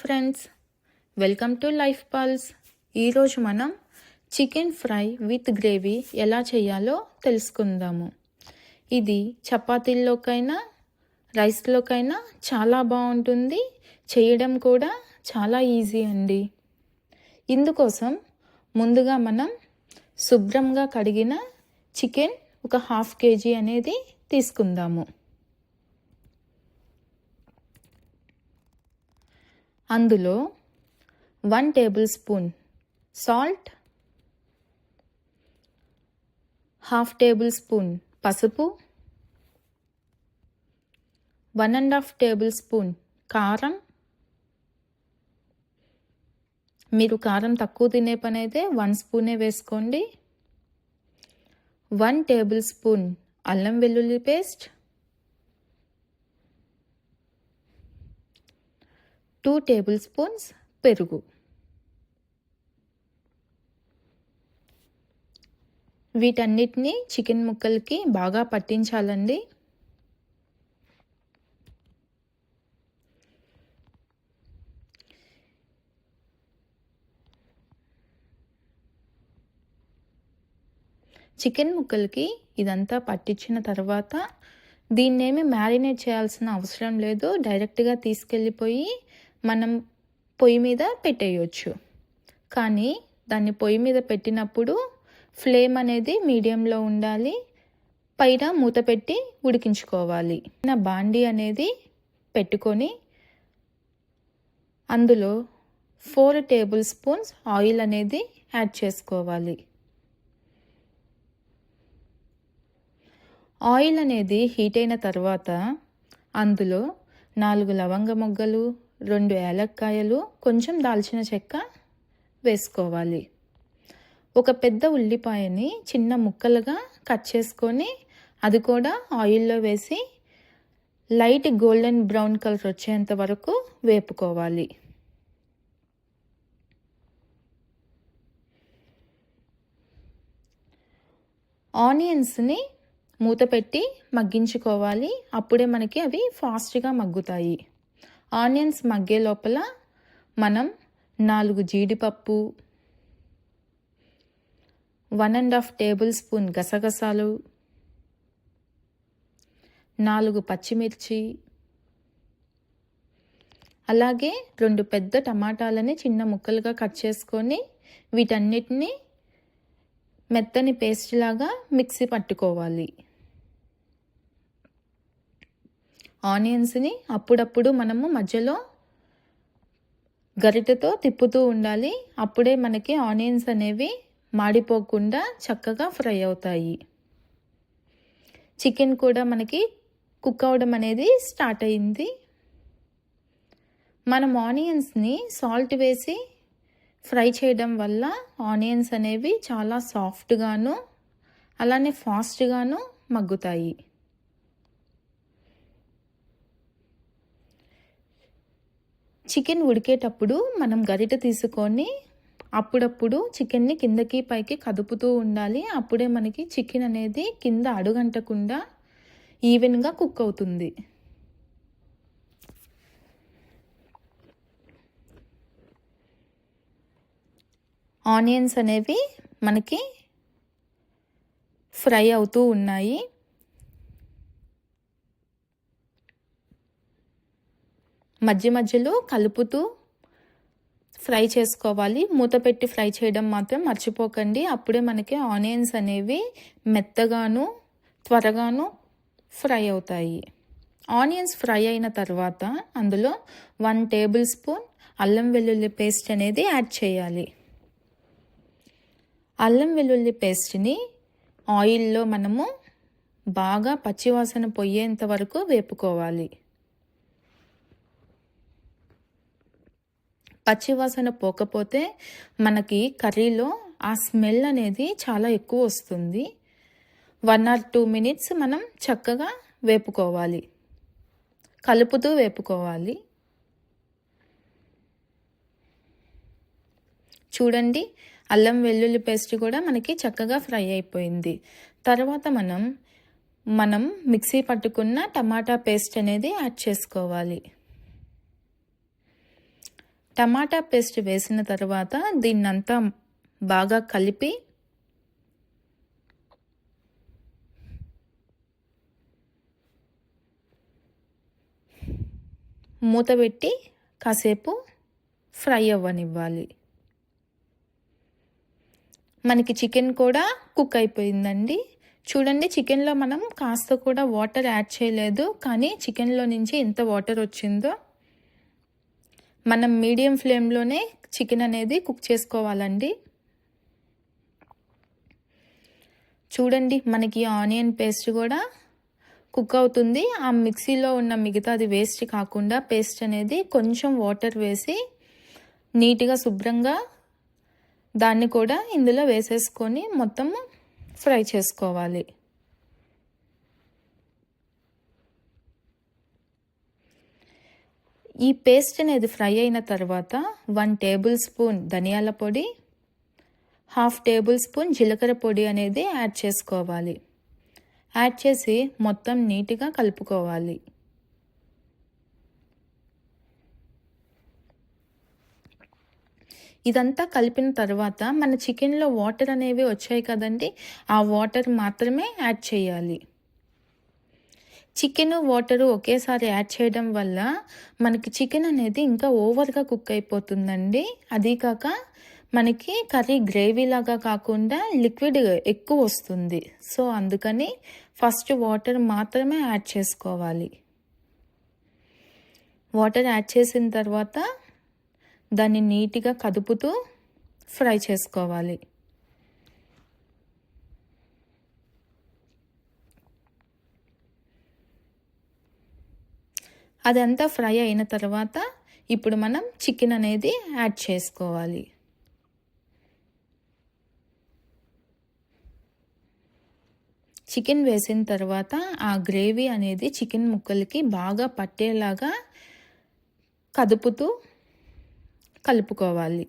Friends, welcome to life pulse. ఈరోజు మనం chicken fry with gravy ఎలా చేయాలో తెలుసుకుందాము. ఇది చపాతీల్లోకైనా రైస్లోకైనా చాలా బాగుంటుంది. చేయడం కూడా చాలా ఈజీ అండి. ఇందుకోసం ముందుగా మనం శుభ్రంగా కడిగిన చికెన్ ఒక 1/2 kg అనేది తీసుకుందాము. అందులో 1 tablespoon సాల్ట్, 1/2 tablespoon పసుపు, 1.5 tablespoon కారం. మీరు కారం తక్కువ తినే పని అయితే 1 స్పూనే వేసుకోండి. 1 tablespoon అల్లం వెల్లుల్లి పేస్ట్, 2 tablespoons పెరుగు. వీటన్నిటిని చికెన్ ముక్కలకి బాగా పట్టించాలండి. చికెన్ ముక్కలకి ఇదంతా పట్టించిన తర్వాత దీన్నేమి మ్యారినేట్ చేయాల్సిన అవసరం లేదు. డైరెక్ట్గా తీసుకెళ్ళిపోయి మనం పొయ్యి మీద పెట్టేయచ్చు. కానీ దాన్ని పొయ్యి మీద పెట్టినప్పుడు ఫ్లేమ్ అనేది మీడియంలో ఉండాలి. పైన మూత పెట్టి ఉడికించుకోవాలి. బాండీ అనేది పెట్టుకొని అందులో 4 tablespoons ఆయిల్ అనేది యాడ్ చేసుకోవాలి. ఆయిల్ అనేది హీట్ అయిన తర్వాత అందులో 4 లవంగ మొగ్గలు, 2 యాలక్కాయలు, కొంచెం దాల్చిన చెక్క వేసుకోవాలి. ఒక పెద్ద ఉల్లిపాయని చిన్న ముక్కలుగా కట్ చేసుకొని అది కూడా ఆయిల్లో వేసి లైట్ గోల్డెన్ బ్రౌన్ కలర్ వచ్చేంత వరకు వేపుకోవాలి. ఆనియన్స్ని మూత పెట్టి మగ్గించుకోవాలి. అప్పుడే మనకి అవి ఫాస్ట్గా మగ్గుతాయి. ఆనియన్స్ మగ్గే లోపల మనం 4 జీడిపప్పు, 1.5 tablespoon గసగసాలు, 4 పచ్చిమిర్చి, అలాగే 2 పెద్ద టమాటాలని చిన్న ముక్కలుగా కట్ చేసుకొని వీటన్నిటిని మెత్తని పేస్ట్ లాగా మిక్సీ పట్టుకోవాలి. ఆనియన్స్ని అప్పుడప్పుడు మనము మధ్యలో గరిటెతో తిప్పుతూ ఉండాలి. అప్పుడే మనకి ఆనియన్స్ అనేవి మాడిపోకుండా చక్కగా ఫ్రై అవుతాయి. చికెన్ కూడా మనకి కుక్ అవడం అనేది స్టార్ట్ అయింది. మనం ఆనియన్స్ని సాల్ట్ వేసి ఫ్రై చేయడం వల్ల ఆనియన్స్ అనేవి చాలా సాఫ్ట్గాను అలానే ఫాస్ట్గాను మగ్గుతాయి. చికెన్ ఉడికేటప్పుడు మనం గరిటె తీసుకొని అప్పుడప్పుడు చికెన్ని కిందకి పైకి కదుపుతూ ఉండాలి. అప్పుడే మనకి చికెన్ అనేది కింద అడుగంటకుండా ఈవెన్గా కుక్ అవుతుంది. ఆనియన్స్ అనేవి మనకి ఫ్రై అవుతూ ఉన్నాయి. మధ్య మధ్యలో కలుపుతూ ఫ్రై చేసుకోవాలి. మూత పెట్టి ఫ్రై చేయడం మాత్రం మర్చిపోకండి. అప్పుడే మనకి ఆనియన్స్ అనేవి మెత్తగాను త్వరగాను ఫ్రై అవుతాయి. ఆనియన్స్ ఫ్రై అయిన తర్వాత అందులో 1 tablespoon అల్లం వెల్లుల్లి పేస్ట్ అనేది యాడ్ చేయాలి. అల్లం వెల్లుల్లి పేస్ట్ని ఆయిల్లో మనము బాగా పచ్చివాసన పోయేంత వరకు వేపుకోవాలి. పచ్చివాసన పోకపోతే మనకి కర్రీలో ఆ స్మెల్ అనేది చాలా ఎక్కువ వస్తుంది. 1 or 2 minutes మనం చక్కగా వేపుకోవాలి. కలుపుతూ వేపుకోవాలి. చూడండి, అల్లం వెల్లుల్లి పేస్ట్ కూడా మనకి చక్కగా ఫ్రై అయిపోయింది. తర్వాత మనం మిక్సీ పట్టుకున్న టమాటా పేస్ట్ అనేది యాడ్ చేసుకోవాలి. టమాటా పేస్ట్ వేసిన తర్వాత దీన్నంతా బాగా కలిపి మూత పెట్టి కాసేపు ఫ్రై అవ్వనివ్వాలి. మనకి చికెన్ కూడా కుక్ అయిపోయిందండి. చూడండి, చికెన్లో మనం కాస్త కూడా వాటర్ యాడ్ చేయలేదు, కానీ చికెన్లో నుంచి ఎంత వాటర్ వచ్చిందో. మనం మీడియం ఫ్లేమ్లోనే చికెన్ అనేది కుక్ చేసుకోవాలండి. చూడండి, మనకి ఆనియన్ పేస్ట్ కూడా కుక్ అవుతుంది. ఆ మిక్సీలో ఉన్న మిగతాది వేస్ట్ కాకుండా పేస్ట్ అనేది కొంచెం వాటర్ వేసి నీట్గా శుభ్రంగా దాన్ని కూడా ఇందులో వేసేసుకొని మొత్తం ఫ్రై చేసుకోవాలి. ఈ పేస్ట్ అనేది ఫ్రై అయిన తర్వాత 1 టేబుల్ స్పూన్ ధనియాల పొడి, 1/2 టేబుల్ స్పూన్ జీలకర్ర పొడి అనేది యాడ్ చేసుకోవాలి. యాడ్ చేసి మొత్తం నీట్గా కలుపుకోవాలి. ఇదంతా కలిపిన తర్వాత మన చికెన్లో వాటర్ అనేవి వచ్చాయి కదండి, ఆ వాటర్ మాత్రమే యాడ్ చేయాలి. చికెన్ వాటరు ఒకేసారి యాడ్ చేయడం వల్ల మనకి చికెన్ అనేది ఇంకా ఓవర్గా కుక్ అయిపోతుందండి. అదీ కాక మనకి కర్రీ గ్రేవీ లాగా కాకుండా లిక్విడ్ ఎక్కువ వస్తుంది. సో అందుకని ఫస్ట్ వాటర్ మాత్రమే యాడ్ చేసుకోవాలి. వాటర్ యాడ్ చేసిన తర్వాత దాన్ని నీట్గా కదుపుతూ ఫ్రై చేసుకోవాలి. అదంతా ఫ్రై అయిన తర్వాత ఇప్పుడు మనం చికెన్ అనేది యాడ్ చేసుకోవాలి. చికెన్ వేసిన తర్వాత ఆ గ్రేవీ అనేది చికెన్ ముక్కలకి బాగా పట్టేలాగా కదుపుతూ కలుపుకోవాలి.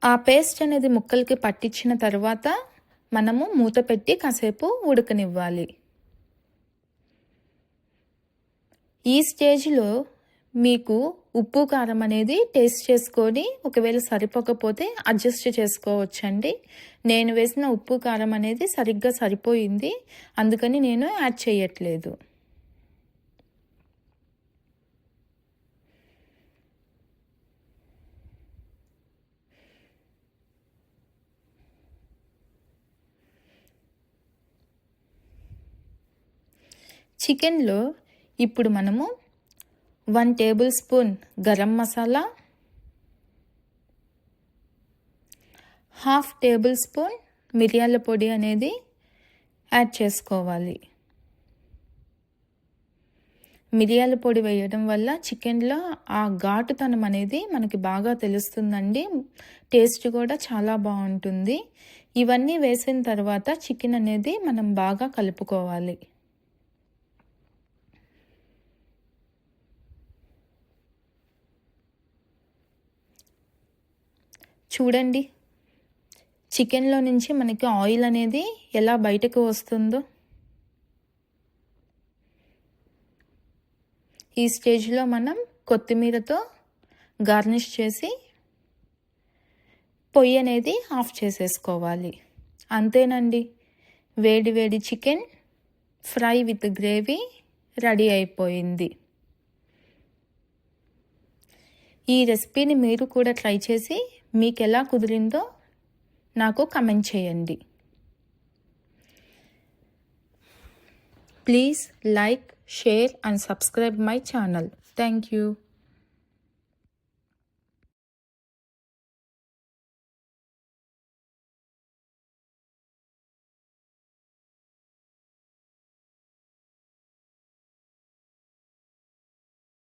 ఆ పేస్ట్ అనేది ముక్కలకి పట్టించిన తర్వాత మనము మూత పెట్టి కాసేపు ఉడకనివ్వాలి. ఈ స్టేజ్లో మీకు ఉప్పు కారం అనేది టేస్ట్ చేసుకొని ఒకవేళ సరిపోకపోతే అడ్జస్ట్ చేసుకోవచ్చండి. నేను వేసిన ఉప్పు కారం అనేది సరిగ్గా సరిపోయింది, అందుకని నేను యాడ్ చేయట్లేదు. చికెన్లో ఇప్పుడు మనము 1 table spoon garam masala, 1/2 table spoon మిరియాల పొడి అనేది యాడ్ చేసుకోవాలి. మిరియాల పొడి వేయడం వల్ల చికెన్లో ఆ ఘాటుతనం అనేది మనకి బాగా తెలుస్తుందండి. టేస్ట్ కూడా చాలా బాగుంటుంది. ఇవన్నీ వేసిన తర్వాత చికెన్ అనేది మనం బాగా కలుపుకోవాలి. చూడండి, చికెన్లో నుంచి మనకి ఆయిల్ అనేది ఎలా బయటకు వస్తుందో. ఈ స్టేజ్లో మనం కొత్తిమీరతో గార్నిష్ చేసి పొయ్యి అనేది ఆఫ్ చేసేసుకోవాలి. అంతేనండి, వేడి వేడి chicken fry with gravy ready అయిపోయింది. ఈ రెసిపీని మీరు కూడా ట్రై చేసి మీకు ఎలా కుదిరిందో నాకు కమెంట్ చేయండి. Please like, share and subscribe my channel. Thank you.